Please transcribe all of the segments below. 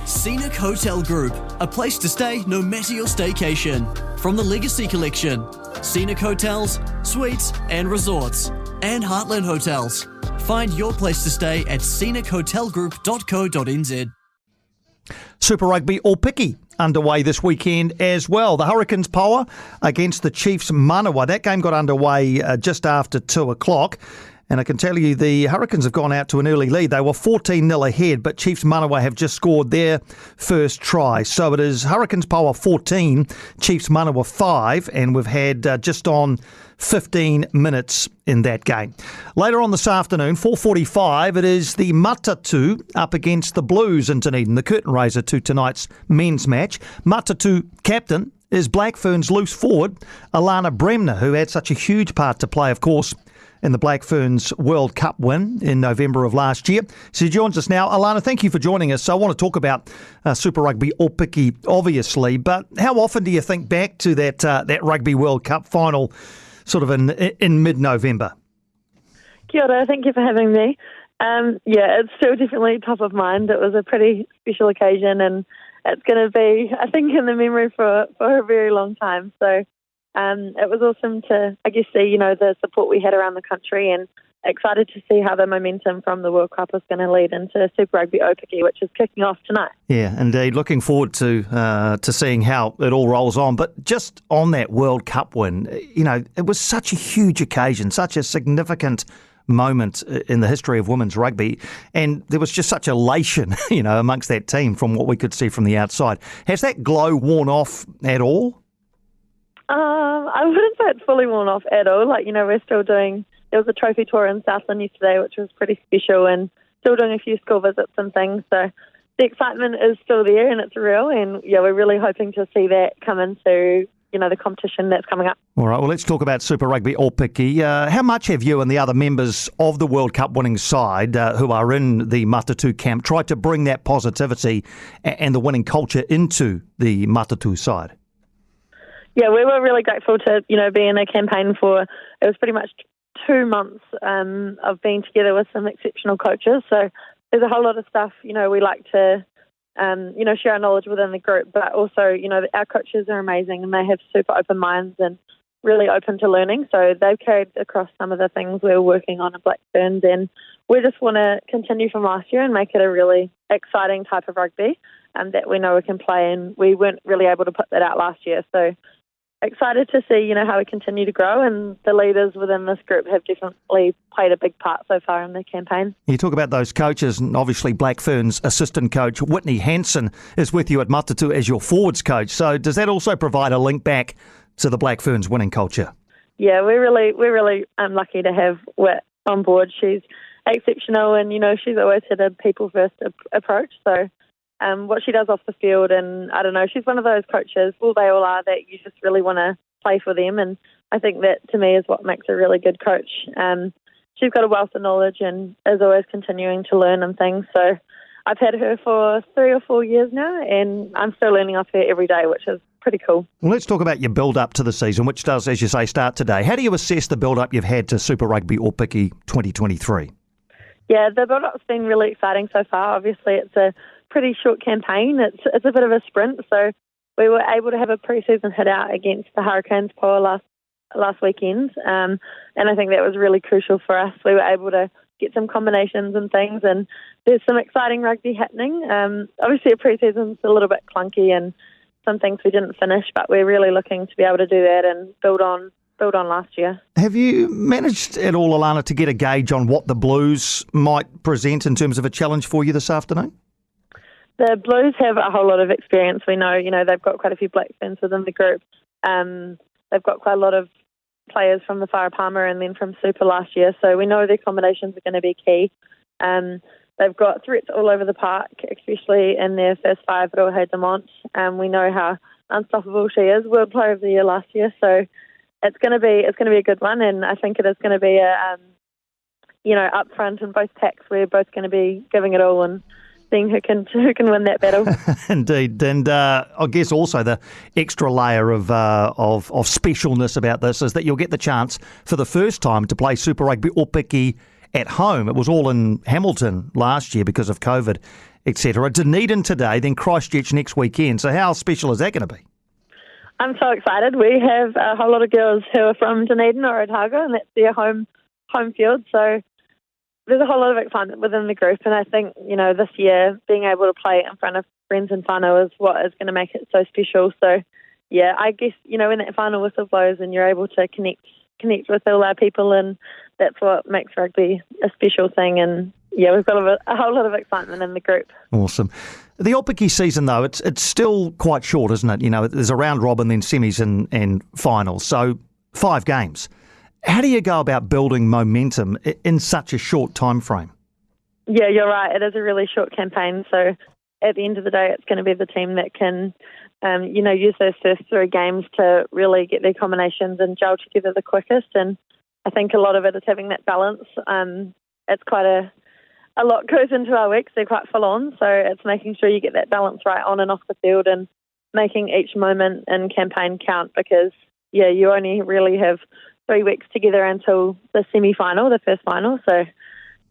Scenic Hotel Group, a place to stay no matter your staycation. From the Legacy Collection, Scenic Hotels, Suites and Resorts, and Heartland Hotels. Find your place to stay at scenichotelgroup.co.nz. Super Rugby Aupiki underway this weekend as well. The Hurricanes power against the Chiefs Manawa. That game got underway just after 2 o'clock. And I can tell you the Hurricanes have gone out to an early lead. They were 14-0 ahead, but Chiefs Manawa have just scored their first try. So it is Hurricanes power 14, Chiefs Manawa 5, and we've had just on 15 minutes in that game. Later on this afternoon, 4:45, it is the Matatu up against the Blues in Dunedin, the curtain raiser to tonight's men's match. Matatu captain is Black Fern's loose forward, Alana Bremner, who had such a huge part to play, of course, in the Black Ferns World Cup win in November of last year. So she joins us now. Alana, thank you for joining us. So I want to talk about Super Rugby Aupiki, obviously, but how often do you think back to that Rugby World Cup final sort of in mid-November? Kia ora, thank you for having me. It's still definitely top of mind. It was a pretty special occasion, and it's going to be, I think, in the memory for a very long time. So it was awesome to, see, the support we had around the country, and excited to see how the momentum from the World Cup is going to lead into Super Rugby Aupiki, which is kicking off tonight. Yeah, indeed. Looking forward to seeing how it all rolls on. But just on that World Cup win, it was such a huge occasion, such a significant moment in the history of women's rugby, and there was just such elation, amongst that team from what we could see from the outside. Has that glow worn off at all? I wouldn't say it's fully worn off at all. We're still doing, there was a trophy tour in Southland yesterday, which was pretty special, and still doing a few school visits and things. So the excitement is still there and it's real. And we're really hoping to see that come into, the competition that's coming up. All right, well, let's talk about Super Rugby Aupiki. How much have you and the other members of the World Cup winning side who are in the Matatu camp tried to bring that positivity and the winning culture into the Matatu side? Yeah, we were really grateful to, be in a campaign for, it was pretty much 2 months of being together with some exceptional coaches. So there's a whole lot of stuff, we like to, share our knowledge within the group, but also, our coaches are amazing and they have super open minds and really open to learning. So they've carried across some of the things we were working on at Black Fern, and we just want to continue from last year and make it a really exciting type of rugby that we know we can play, and we weren't really able to put that out last year. So excited to see, how we continue to grow, and the leaders within this group have definitely played a big part so far in the campaign. You talk about those coaches, and obviously Black Fern's assistant coach, Whitney Hansen, is with you at Matatu as your forwards coach. So does that also provide a link back to the Black Fern's winning culture? Yeah, we're really lucky to have Whit on board. She's exceptional, and, she's always had a people-first approach. So what she does off the field, and I don't know, she's one of those coaches, well, they all are, that you just really want to play for them, and I think that to me is what makes a really good coach. She's got a wealth of knowledge and is always continuing to learn and things, so I've had her for 3 or 4 years now, and I'm still learning off her every day, which is pretty cool. Well, let's talk about your build-up to the season, which does, as you say, start today. How do you assess the build-up you've had to Super Rugby Aupiki 2023? Yeah, the build-up's been really exciting so far. Obviously, it's a pretty short campaign. It's a bit of a sprint, so we were able to have a pre-season hit out against the Hurricanes power last weekend, and I think that was really crucial for us. We were able to get some combinations and things, and there's some exciting rugby happening. Obviously, a pre-season's a little bit clunky and some things we didn't finish, but we're really looking to be able to do that and build on last year. Have you managed at all, Alana, to get a gauge on what the Blues might present in terms of a challenge for you this afternoon? The Blues have a whole lot of experience. We know, they've got quite a few Black Ferns within the group. They've got quite a lot of players from the Whare Palmer and then from Super last year, so we know their combinations are going to be key. They've got threats all over the park, especially in their first five, Rohe Demont. We know how unstoppable she is, World Player of the Year last year, so it's going to be a good one, and I think it is going to be up front in both packs. We're both going to be giving it all and seeing who can win that battle. Indeed, and I guess also the extra layer of specialness about this is that you'll get the chance for the first time to play Super Rugby Aupiki at home. It was all in Hamilton last year because of COVID etc. Dunedin today, then Christchurch next weekend. So how special is that going to be? I'm so excited. We have a whole lot of girls who are from Dunedin or Otago, and that's their home field. So there's a whole lot of excitement within the group, and I think, this year being able to play in front of friends and whānau is what is going to make it so special. So, yeah, I guess, when that final whistle blows and you're able to connect with all our people, and that's what makes rugby a special thing. And, yeah, we've got a whole lot of excitement in the group. Awesome. The Aupiki season, though, it's still quite short, isn't it? There's a round robin, then semis and finals. So 5 games. How do you go about building momentum in such a short time frame? Yeah, you're right. It is a really short campaign. So at the end of the day, it's going to be the team that can, use those first 3 games to really get their combinations and gel together the quickest. And I think a lot of it is having that balance. It's quite a lot goes into our weeks. They're quite full on. So it's making sure you get that balance right on and off the field and making each moment in campaign count, because, yeah, you only really have 3 weeks together until the semi-final, the first final. So,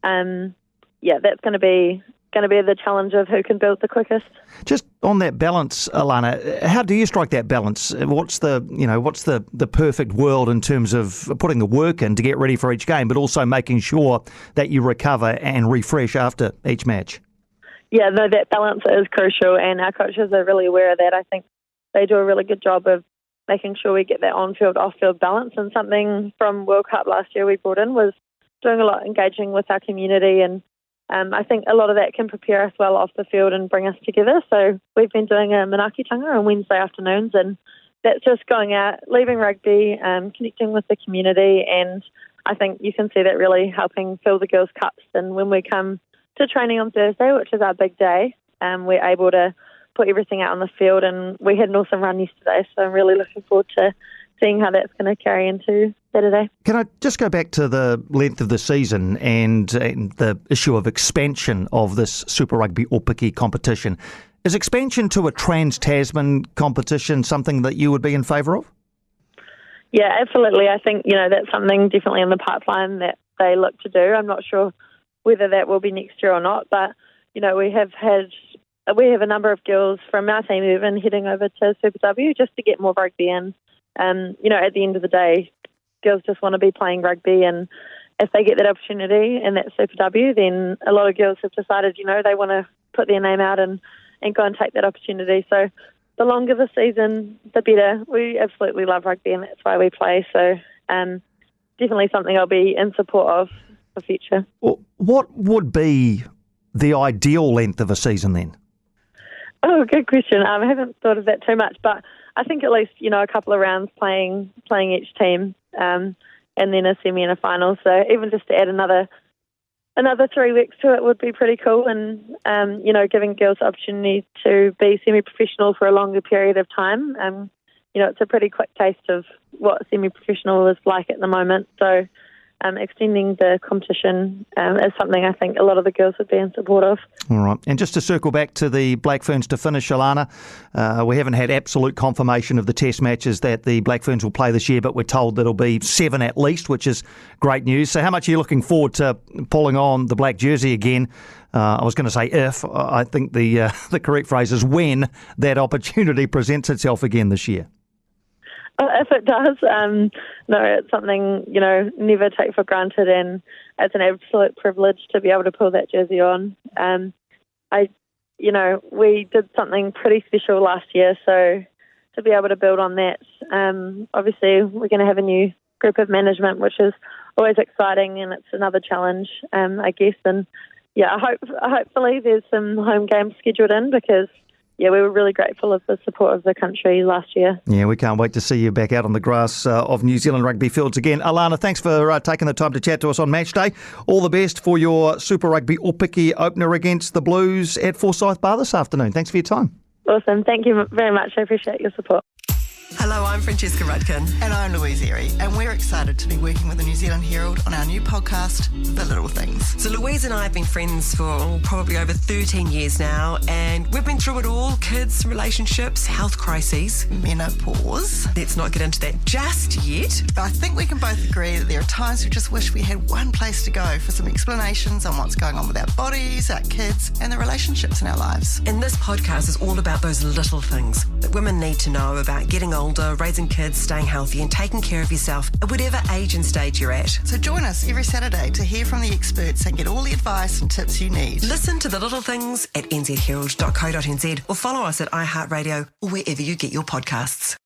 that's going to be the challenge of who can build the quickest. Just on that balance, Alana, how do you strike that balance? What's the perfect world in terms of putting the work in to get ready for each game, but also making sure that you recover and refresh after each match? Yeah, no, that balance is crucial, and our coaches are really aware of that. I think they do a really good job of making sure we get that on-field, off-field balance. And something from World Cup last year we brought in was doing a lot engaging with our community, and I think a lot of that can prepare us well off the field and bring us together. So we've been doing a manaakitanga on Wednesday afternoons, and that's just going out, leaving rugby, connecting with the community, and I think you can see that really helping fill the girls' cups. And when we come to training on Thursday, which is our big day, we're able to put everything out on the field, and we had an awesome run yesterday, so I'm really looking forward to seeing how that's going to carry into Saturday. Can I just go back to the length of the season and the issue of expansion of this Super Rugby Aupiki competition? Is expansion to a Trans-Tasman competition something that you would be in favour of? Yeah, absolutely. I think, that's something definitely in the pipeline that they look to do. I'm not sure whether that will be next year or not, but, we have a number of girls from our team even heading over to Super W just to get more rugby in. At the end of the day, girls just want to be playing rugby, and if they get that opportunity in that Super W, then a lot of girls have decided, they want to put their name out and go and take that opportunity. So the longer the season, the better. We absolutely love rugby, and that's why we play. So definitely something I'll be in support of for future. Well, what would be the ideal length of a season then? Oh, good question. I haven't thought of that too much, but I think at least, a couple of rounds playing each team, and then a semi and a final. So even just to add another 3 weeks to it would be pretty cool, and, giving girls the opportunity to be semi-professional for a longer period of time. It's a pretty quick taste of what semi-professional is like at the moment. So extending the competition is something I think a lot of the girls would be in support of. All right. And just to circle back to the Black Ferns to finish, Alana, we haven't had absolute confirmation of the test matches that the Black Ferns will play this year, but we're told that it'll be 7 at least, which is great news. So how much are you looking forward to pulling on the black jersey again? I was going to say if. I think the correct phrase is when that opportunity presents itself again this year. If it does, no, it's something, never take for granted, and it's an absolute privilege to be able to pull that jersey on. We did something pretty special last year, so to be able to build on that, obviously we're going to have a new group of management, which is always exciting, and it's another challenge, I guess. And yeah, hopefully there's some home games scheduled in, because we were really grateful of the support of the country last year. Yeah, we can't wait to see you back out on the grass of New Zealand rugby fields again. Alana, thanks for taking the time to chat to us on Match Day. All the best for your Super Rugby Aupiki opener against the Blues at Forsyth Bar this afternoon. Thanks for your time. Awesome. Thank you very much. I appreciate your support. Hello, I'm Francesca Rudkin. And I'm Louise Airy, and we're excited to be working with the New Zealand Herald on our new podcast, The Little Things. So Louise and I have been friends for probably over 13 years now, and we've been through it all: kids, relationships, health crises. Menopause. Let's not get into that just yet. But I think we can both agree that there are times we just wish we had one place to go for some explanations on what's going on with our bodies, our kids, and the relationships in our lives. And this podcast is all about those little things that women need to know about getting older, raising kids, staying healthy, and taking care of yourself at whatever age and stage you're at. So join us every Saturday to hear from the experts and get all the advice and tips you need. Listen to The Little Things at nzherald.co.nz or follow us at iHeartRadio or wherever you get your podcasts.